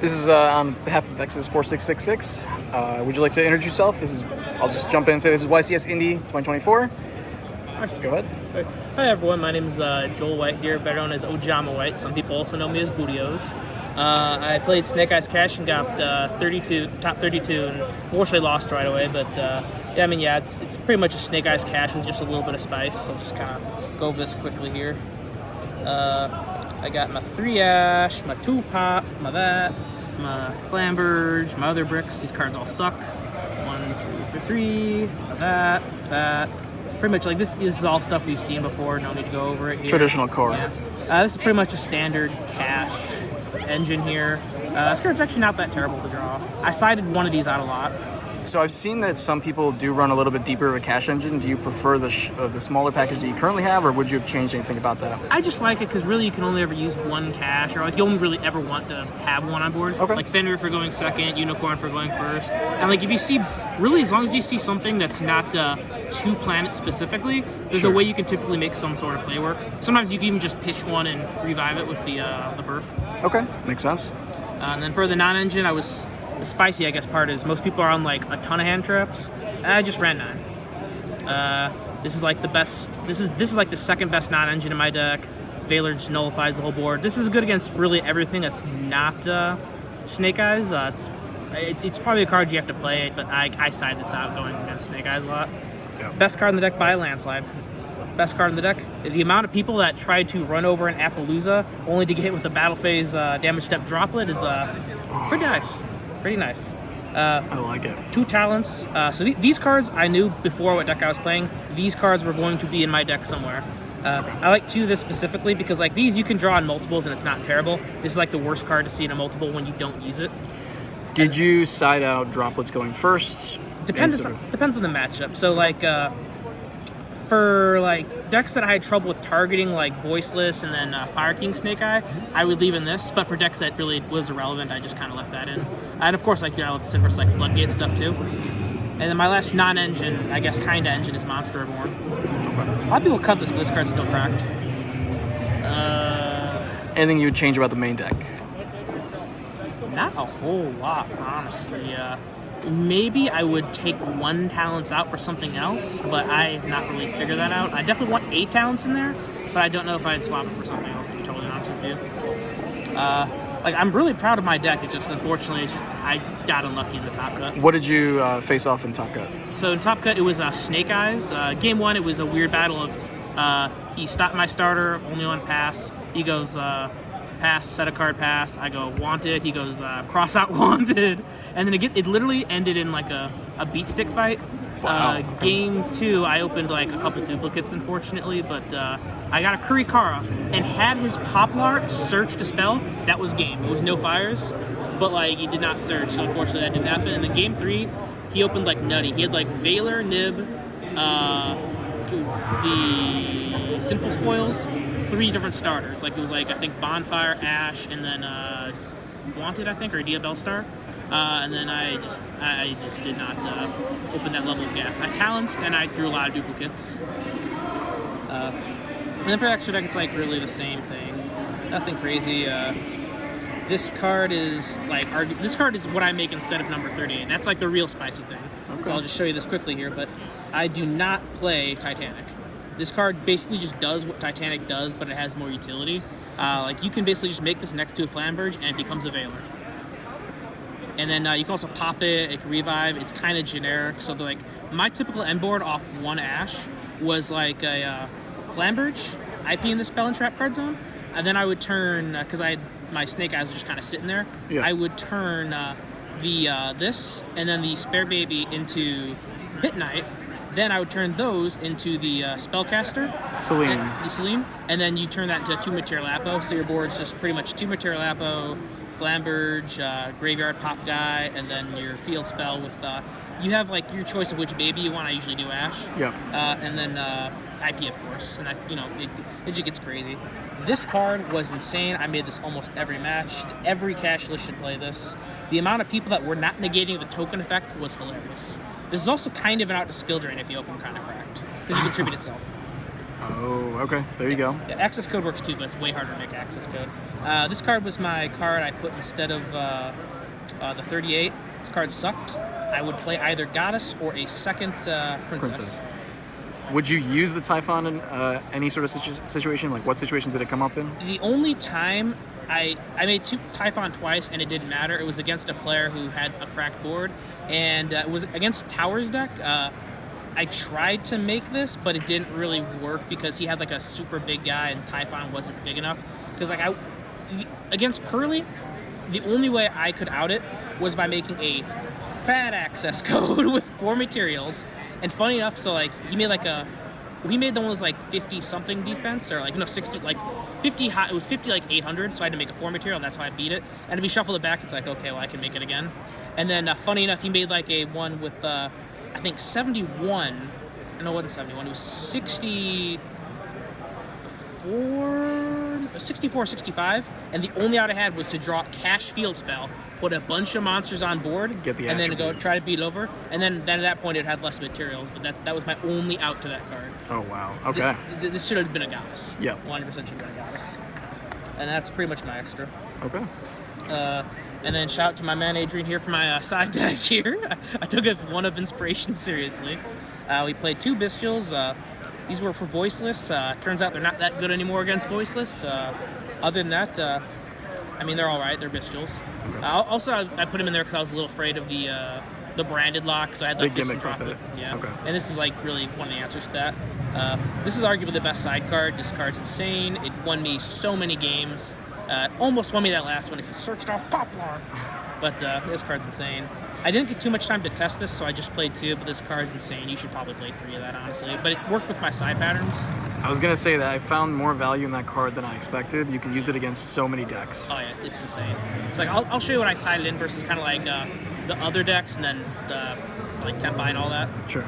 This is on behalf of X's 4666. Would you like to introduce yourself? I'll just jump in and say this is YCS Indy 2024. Go ahead. Hi everyone, my name is Joel White here, better known as Ojama White. Some people also know me as Bootios. I played Snake Eyes Kash and got top 32, and unfortunately lost right away. But it's pretty much a Snake Eyes Kash with just a little bit of spice. So I'll just kind of go over this quickly here. I got my 3 Ash, my 2 Pop, my that, my Flamberge, my other bricks. These cards all suck. 1, 2, 3, that. Pretty much like this is all stuff we've seen before. No need to go over it here. Traditional core. Yeah. This is pretty much a standard Kash engine here. This card's actually not that terrible to draw. I sided one of these out a lot. So I've seen that some people do run a little bit deeper of a Kash engine. Do you prefer the smaller package that you currently have, or would you have changed anything about that? I just like it because really you can only ever use one Kash, or like you only really ever want to have one on board. Okay. Like Fender for going second, Unicorn for going first. And like if you see, really as long as you see something that's not 2 planets specifically, there's a way you can typically make some sort of play work. Sometimes you can even just pitch one and revive it with the birth. Okay, makes sense. And then for the non-engine, the spicy, I guess, part is most people are on like a ton of hand traps. I just ran 9. This is like the best. This is like the second best non-engine in my deck. Valor just nullifies the whole board. This is good against really everything that's not Snake Eyes. It's probably a card you have to play, but I side this out going against Snake Eyes a lot. Yeah. Best card in the deck by a landslide. Best card in the deck. The amount of people that tried to run over an Appaloosa only to get hit with a battle phase damage step droplet is pretty nice. Pretty nice. I like it. 2 talents. So these cards I knew before what deck I was playing. These cards were going to be in my deck somewhere. I like 2 of this specifically because like these you can draw in multiples and it's not terrible. This is like the worst card to see in a multiple when you don't use it. Did you side out droplets going first? Depends on the matchup. So like for like decks that I had trouble with targeting, like Voiceless and then Fire King Snake Eye, I would leave in this. But for decks that really was irrelevant, I just kind of left that in. And of course, like I left this in for like Floodgate stuff too. And then my last non-engine, I guess kinda engine, is Monster Reborn. A lot of people cut this, but this card's still cracked. Anything you would change about the main deck? Not a whole lot, honestly. Maybe I would take 1 talents out for something else, but I have not really figured that out. I definitely want 8 talents in there, but I don't know if I'd swap it for something else, to be totally honest with you. Like I'm really proud of my deck. It just unfortunately I got unlucky in the top cut. What did you face off in top cut? So in top cut it was Snake Eyes. Game 1 it was a weird battle of he stopped my starter only on pass. He goes pass, set a card pass. I go wanted. He goes cross out wanted, and then it literally ended in like a beat stick fight. Wow. Game 2, I opened like a couple duplicates, unfortunately, but I got a Kurikara, and had his Poplar searched a spell, that was game. It was no fires, but like he did not search, so unfortunately that didn't happen. And then Game 3, he opened like nutty. He had like Valor, Nib, the Sinful Spoils, 3 different starters. Like it was like I think Bonfire, Ash, and then Wanted, I think, or Dia Bellstar. And then I just did not open that level of gas. I talanced and I drew a lot of duplicates. And then for extra deck, it's like really the same thing. Nothing crazy. This card is what I make instead of number 38. That's like the real spicy thing. Okay. So I'll just show you this quickly here. But I do not play Titanic. This card basically just does what Titanic does, but it has more utility. Like you can basically just make this next to a Flamberge and it becomes a Valor. And then you can also pop it, it can revive. It's kind of generic. So like my typical end board off 1 Ash was like a Flamberge, IP in the Spell and Trap card zone. And then I would turn, because my Snake Eyes was just kind of sitting there, yeah. I would turn this and then the Spare Baby into Hit Knight. Then I would turn those into the Spellcaster. Celine. And then you turn that into a 2 Material Apo. So your board's just pretty much 2 Material Apo, Flamberge, Graveyard Pop Guy, and then your field spell with, you have like your choice of which baby you want. I usually do Ash. Yeah. And then IP, of course. And that, it just gets crazy. This card was insane. I made this almost every match. Every cash list should play this. The amount of people that were not negating the token effect was hilarious. This is also kind of an out to skill drain if you open kind of cracked, because you contribute itself. Oh, okay. There you go. Yeah, access code works too, but it's way harder to make access code. This card was my card I put instead of the 38. This card sucked. I would play either Goddess or a second Princess. Would you use the Typhon in any sort of situation? Like, what situations did it come up in? The only time I made Typhon twice and it didn't matter. It was against a player who had a cracked board, and it was against Tower's deck. I tried to make this, but it didn't really work because he had like a super big guy and Typhon wasn't big enough. Because like against Pearly, the only way I could out it was by making a fat access code with 4 materials. And funny enough, so like he made the one was like 50 something defense, or like no 60, like 50 high. It was 50 like 800, so I had to make a 4 material, and that's how I beat it. And if we shuffle it back, it's like, okay, well I can make it again. And then funny enough, he made like a one with I think 71. No, it wasn't 71. It was 64, 65. And the only out I had was to draw Kash Field Spell, put a bunch of monsters on board, Get the and then attributes. go try to beat it over. And then at that point, it had less materials. But that was my only out to that card. Oh, wow. Okay. This should have been a Goddess. Yeah. 100% should have been a Goddess. And that's pretty much my extra. Okay. And then shout out to my man Adrian here for my side deck here. I took a one of inspiration seriously. We played 2 Bestials. These were for Voiceless. Turns out they're not that good anymore against Voiceless. Other than that, I mean, they're all right. They're Bestials. Okay. Also, I put them in there because I was a little afraid of the branded lock, so I had like Big this gimmick drop with it. it. Yeah. Okay. And this is like really one of the answers to that. This is arguably the best side card. This card's insane. It won me so many games. Almost won me that last one if you searched off Poplar. But this card's insane. I didn't get too much time to test this, so I just played 2, but this card's insane. You should probably play 3 of that, honestly. But it worked with my side patterns. I was going to say that I found more value in that card than I expected. You can use it against so many decks. Oh, yeah, it's insane. It's like, I'll show you what I sided in versus kind of like the other decks and then the like Tempai and all that. Sure.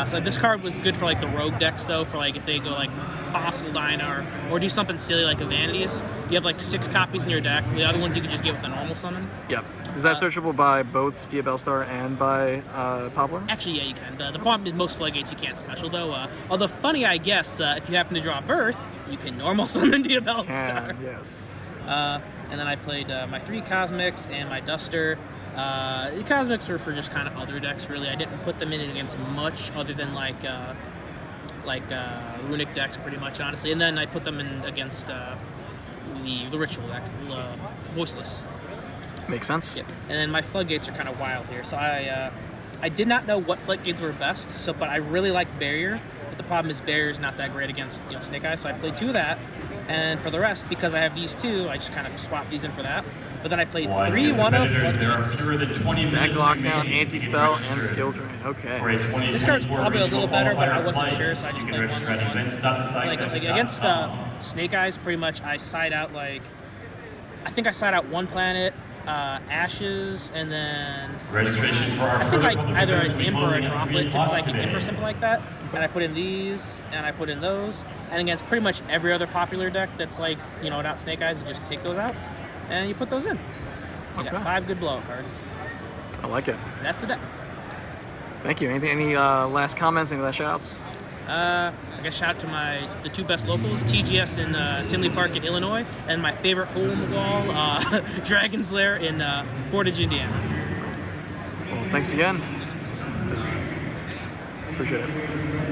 So this card was good for like the rogue decks though, for like if they go like Fossil Dyna or do something silly like a Vanities. You have like 6 copies in your deck. The other ones you can just get with a normal summon. Yep. Is that searchable by both Dia Bellstar and by Poplar? Actually, yeah, you can. The problem is most floodgates you can't special though. Although funny, I guess if you happen to draw Birth, you can normal summon Dia Bellstar. Yes. And then I played my 3 Cosmics and my Duster. The Cosmics were for just kind of other decks, really. I didn't put them in against much other than like Runic decks, pretty much, honestly. And then I put them in against the Ritual deck, Voiceless. Makes sense. Yep. And then my Floodgates are kind of wild here. So I did not know what Floodgates were best, but I really like Barrier. But the problem is Barrier's not that great against Snake Eyes, so I played 2 of that. And for the rest, because I have these 2, I just kind of swapped these in for that. But then I played 3 1 of Floodgates. Deck lockdown, anti-spell, and skill drain. Okay. This card's probably a little better, but I wasn't sure, so I just played 1 1. Like against Snake Eyes, pretty much I side out I think I side out 1 planet, Ashes, and then Registration for our I think like either an imp or a droplet, like an imp or something like that. And I put in these, and I put in those, and against pretty much every other popular deck that's like, not Snake Eyes, you just take those out, and you put those in. You got 5 good blowout cards. I like it. That's the deck. Thank you. Any last comments? Any last shout-outs? I guess shout out to the 2 best locals, TGS in Tinley Park in Illinois, and my favorite hole in the wall, Dragon's Lair in Portage, Indiana. Well, thanks again. Appreciate it.